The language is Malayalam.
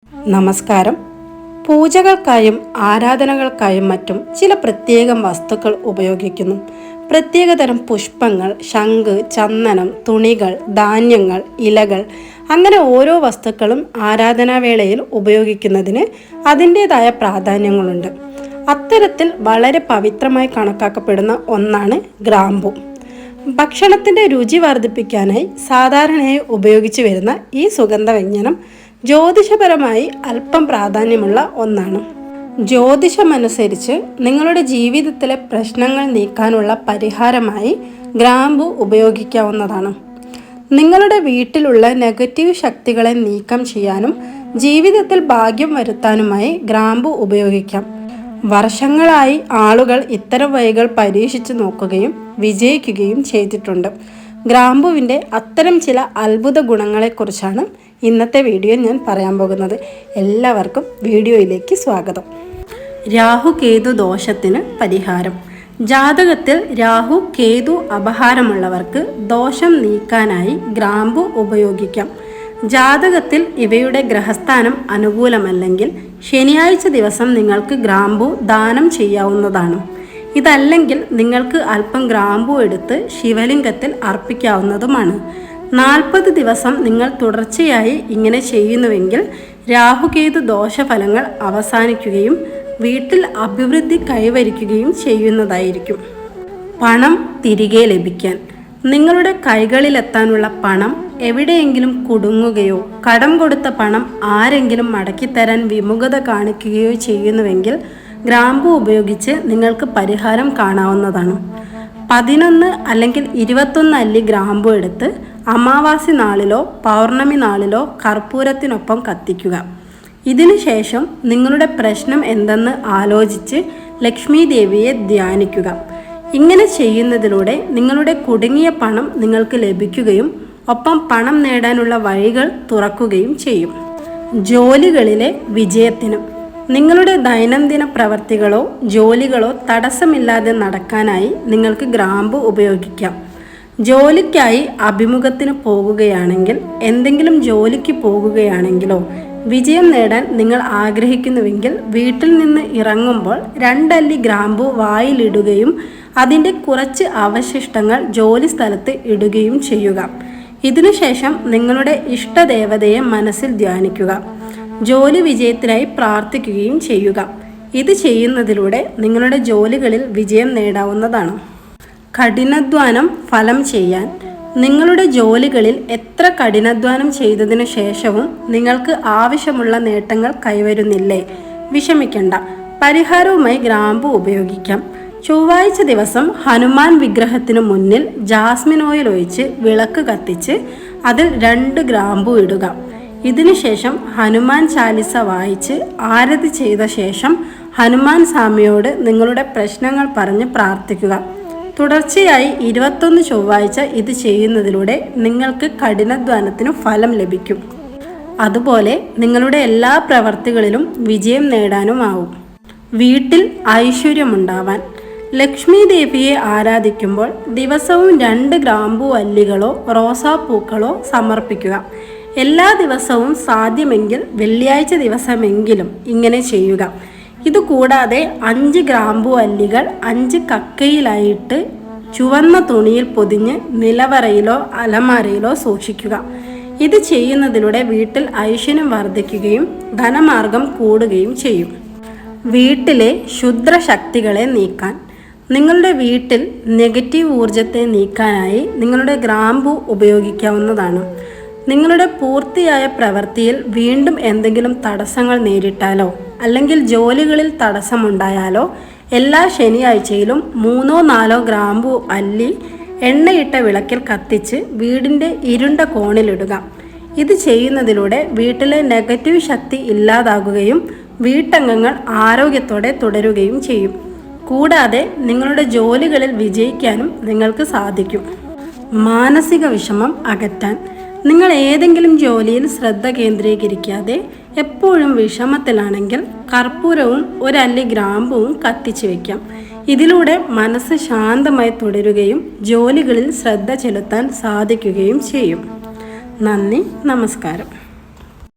നമസ്കാരം. പൂജകൾക്കായും ആരാധനകൾക്കായും മറ്റും ചില പ്രത്യേകം വസ്തുക്കൾ ഉപയോഗിക്കുന്നു. പ്രത്യേകതരം പുഷ്പങ്ങൾ, ശംഖ്, ചന്ദനം, തുണികൾ, ധാന്യങ്ങൾ, ഇലകൾ, അങ്ങനെ ഓരോ വസ്തുക്കളും ആരാധനാവേളയിൽ ഉപയോഗിക്കുന്നതിന് അതിൻ്റേതായ പ്രാധാന്യങ്ങളുണ്ട്. അത്തരത്തിൽ വളരെ പവിത്രമായി കണക്കാക്കപ്പെടുന്ന ഒന്നാണ് ഗ്രാമ്പു. ഭക്ഷണത്തിൻ്റെ രുചി വർദ്ധിപ്പിക്കാനായി സാധാരണയായി ഉപയോഗിച്ചു വരുന്ന ഈ സുഗന്ധവ്യഞ്ജനം ജ്യോതിഷപരമായി അല്പം പ്രാധാന്യമുള്ള ഒന്നാണ്. ജ്യോതിഷമനുസരിച്ച് നിങ്ങളുടെ ജീവിതത്തിലെ പ്രശ്നങ്ങൾ നീക്കാനുള്ള പരിഹാരമായി ഗ്രാമ്പു ഉപയോഗിക്കാവുന്നതാണ്. നിങ്ങളുടെ വീട്ടിലുള്ള നെഗറ്റീവ് ശക്തികളെ നീക്കം ചെയ്യാനും ജീവിതത്തിൽ ഭാഗ്യം വരുത്താനുമായി ഗ്രാമ്പു ഉപയോഗിക്കാം. വർഷങ്ങളായി ആളുകൾ ഇത്തരം വഴികൾ പരീക്ഷിച്ചു നോക്കുകയും വിജയിക്കുകയും ചെയ്തിട്ടുണ്ട്. ഗ്രാമ്പുവിൻ്റെ അത്തരം ചില അത്ഭുത ഗുണങ്ങളെക്കുറിച്ചാണ് ഇന്നത്തെ വീഡിയോ ഞാൻ പറയാൻ പോകുന്നത്. എല്ലാവർക്കും വീഡിയോയിലേക്ക് സ്വാഗതം. രാഹു കേതു ദോഷത്തിന് പരിഹാരം. ജാതകത്തിൽ രാഹു കേതു അപഹാരമുള്ളവർക്ക് ദോഷം നീക്കാനായി ഗ്രാമ്പു ഉപയോഗിക്കാം. ജാതകത്തിൽ ഇവയുടെ ഗ്രഹസ്ഥാനം അനുകൂലമല്ലെങ്കിൽ ശനിയാഴ്ച ദിവസം നിങ്ങൾക്ക് ഗ്രാമ്പു ദാനം ചെയ്യാവുന്നതാണ്. ഇതല്ലെങ്കിൽ നിങ്ങൾക്ക് അല്പം ഗ്രാമ്പു എടുത്ത് ശിവലിംഗത്തിൽ അർപ്പിക്കാവുന്നതുമാണ്. 40 ദിവസം നിങ്ങൾ തുടർച്ചയായി ഇങ്ങനെ ചെയ്യുന്നുവെങ്കിൽ രാഹുകേതു ദോഷഫലങ്ങൾ അവസാനിക്കുകയും വീട്ടിൽ അഭിവൃദ്ധി കൈവരിക്കുകയും ചെയ്യുന്നതായിരിക്കും. പണം തിരികെ ലഭിക്കാൻ. നിങ്ങളുടെ കൈകളിലെത്താനുള്ള പണം എവിടെയെങ്കിലും കുടുങ്ങുകയോ കടം കൊടുത്ത പണം ആരെങ്കിലും മടക്കിത്തരാൻ വിമുഖത കാണിക്കുകയോ ചെയ്യുന്നുവെങ്കിൽ ഗ്രാമ്പു ഉപയോഗിച്ച് നിങ്ങൾക്ക് പരിഹാരം കാണാവുന്നതാണ്. 11 അല്ലെങ്കിൽ 21 അല്ലി ഗ്രാമ്പു എടുത്ത് അമാവാസി നാളിലോ പൗർണമി നാളിലോ കർപ്പൂരത്തിനൊപ്പം കത്തിക്കുക. ഇതിനുശേഷം നിങ്ങളുടെ പ്രശ്നം എന്തെന്ന് ആലോചിച്ച് ലക്ഷ്മി ദേവിയെ ധ്യാനിക്കുക. ഇങ്ങനെ ചെയ്യുന്നതിലൂടെ നിങ്ങളുടെ കുടുങ്ങിയ പണം നിങ്ങൾക്ക് ലഭിക്കുകയും ഒപ്പം പണം നേടാനുള്ള വഴികൾ തുറക്കുകയും ചെയ്യും. ജോലികളിലെ വിജയത്തിനും. നിങ്ങളുടെ ദൈനംദിന പ്രവർത്തികളോ ജോലികളോ തടസ്സമില്ലാതെ നടക്കാനായി നിങ്ങൾക്ക് ഗ്രാമ്പു ഉപയോഗിക്കാം. ജോലിക്കായി അഭിമുഖത്തിന് പോകുകയാണെങ്കിൽ, എന്തെങ്കിലും ജോലിക്ക് പോകുകയാണെങ്കിലോ വിജയം നേടാൻ നിങ്ങൾ ആഗ്രഹിക്കുന്നുവെങ്കിൽ വീട്ടിൽ നിന്ന് ഇറങ്ങുമ്പോൾ 2 അല്ലി ഗ്രാമ്പു വായിലിടുകയും അതിൻ്റെ കുറച്ച് അവശിഷ്ടങ്ങൾ ജോലി സ്ഥലത്ത് ഇടുകയും ചെയ്യുക. ഇതിനുശേഷം നിങ്ങളുടെ ഇഷ്ടദേവതയെ മനസ്സിൽ ധ്യാനിക്കുക. ജോലി വിജയത്തിനായി പ്രാർത്ഥിക്കുകയും ചെയ്യുക. ഇത് ചെയ്യുന്നതിലൂടെ നിങ്ങളുടെ ജോലികളിൽ വിജയം നേടാവുന്നതാണ്. കഠിനാധ്വാനം ഫലം ചെയ്യാൻ. നിങ്ങളുടെ ജോലികളിൽ എത്ര കഠിനാധ്വാനം ചെയ്തതിനു ശേഷവും നിങ്ങൾക്ക് ആവശ്യമുള്ള നേട്ടങ്ങൾ കൈവരുന്നില്ലേ? വിഷമിക്കണ്ട. പരിഹാരവുമായി ഗ്രാമ്പു ഉപയോഗിക്കാം. ചൊവ്വാഴ്ച ദിവസം ഹനുമാൻ വിഗ്രഹത്തിനു മുന്നിൽ ജാസ്മിൻ ഓയിൽ ഒഴിച്ച് വിളക്ക് കത്തിച്ച് അതിൽ 2 ഗ്രാമ്പു ഇടുക. ഇതിനുശേഷം ഹനുമാൻ ചാലിസ വായിച്ച് ആരതി ചെയ്ത ശേഷം ഹനുമാൻ സ്വാമിയോട് നിങ്ങളുടെ പ്രശ്നങ്ങൾ പറഞ്ഞ് പ്രാർത്ഥിക്കുക. തുടർച്ചയായി 21 ചൊവ്വാഴ്ച ഇത് ചെയ്യുന്നതിലൂടെ നിങ്ങൾക്ക് കഠിനാധ്വാനത്തിന് ഫലം ലഭിക്കും. അതുപോലെ നിങ്ങളുടെ എല്ലാ പ്രവർത്തികളിലും വിജയം നേടാനുമാവും. വീട്ടിൽ ഐശ്വര്യമുണ്ടാവാൻ. ലക്ഷ്മി ദേവിയെ ആരാധിക്കുമ്പോൾ ദിവസവും 2 ഗ്രാമ്പു അല്ലികളോ റോസാപ്പൂക്കളോ സമർപ്പിക്കുക. എല്ലാ ദിവസവും സാധ്യമെങ്കിൽ വെള്ളിയാഴ്ച ദിവസമെങ്കിലും ഇങ്ങനെ ചെയ്യുക. ഇതുകൂടാതെ 5 ഗ്രാമ്പു അല്ലികൾ 5 കക്കയിലായിട്ട് ചുവന്ന തുണിയിൽ പൊതിഞ്ഞ് നിലവറയിലോ അലമാരയിലോ സൂക്ഷിക്കുക. ഇത് ചെയ്യുന്നതിലൂടെ വീട്ടിൽ ഐശ്വര്യം വർദ്ധിക്കുകയും ധനമാർഗം കൂടുകയും ചെയ്യും. വീട്ടിലെ ക്ഷുദ്രശക്തികളെ നീക്കാൻ. നിങ്ങളുടെ വീട്ടിൽ നെഗറ്റീവ് ഊർജത്തെ നീക്കാനായി നിങ്ങളുടെ ഗ്രാമ്പു ഉപയോഗിക്കാവുന്നതാണ്. നിങ്ങളുടെ പൂർത്തിയായ പ്രവൃത്തിയിൽ വീണ്ടും എന്തെങ്കിലും തടസ്സങ്ങൾ നേരിട്ടാലോ അല്ലെങ്കിൽ ജോലികളിൽ തടസ്സമുണ്ടായാലോ എല്ലാ ശനിയാഴ്ചയിലും 3-4 ഗ്രാമ്പു അല്ലി എണ്ണയിട്ട വിളക്കിൽ കത്തിച്ച് വീടിൻ്റെ ഇരുണ്ട കോണിലിടുക. ഇത് ചെയ്യുന്നതിലൂടെ വീട്ടിലെ നെഗറ്റീവ് ശക്തി ഇല്ലാതാകുകയും വീട്ടംഗങ്ങൾ ആരോഗ്യത്തോടെ തുടരുകയും ചെയ്യും. കൂടാതെ നിങ്ങളുടെ ജോലികളിൽ വിജയിക്കാനും നിങ്ങൾക്ക് സാധിക്കും. മാനസിക വിഷമം അകറ്റാൻ. നിങ്ങൾ ഏതെങ്കിലും ജോലിയിൽ ശ്രദ്ധ കേന്ദ്രീകരിക്കാതെ എപ്പോഴും വിഷമത്തിലാണെങ്കിൽ കർപ്പൂരവും 1 അല്ലി ഗ്രാമ്പുവും കത്തിച്ചു വയ്ക്കാം. ഇതിലൂടെ മനസ്സ് ശാന്തമായി തുടരുകയും ജോലികളിൽ ശ്രദ്ധ ചെലുത്താൻ സാധിക്കുകയും ചെയ്യും. നന്ദി, നമസ്കാരം.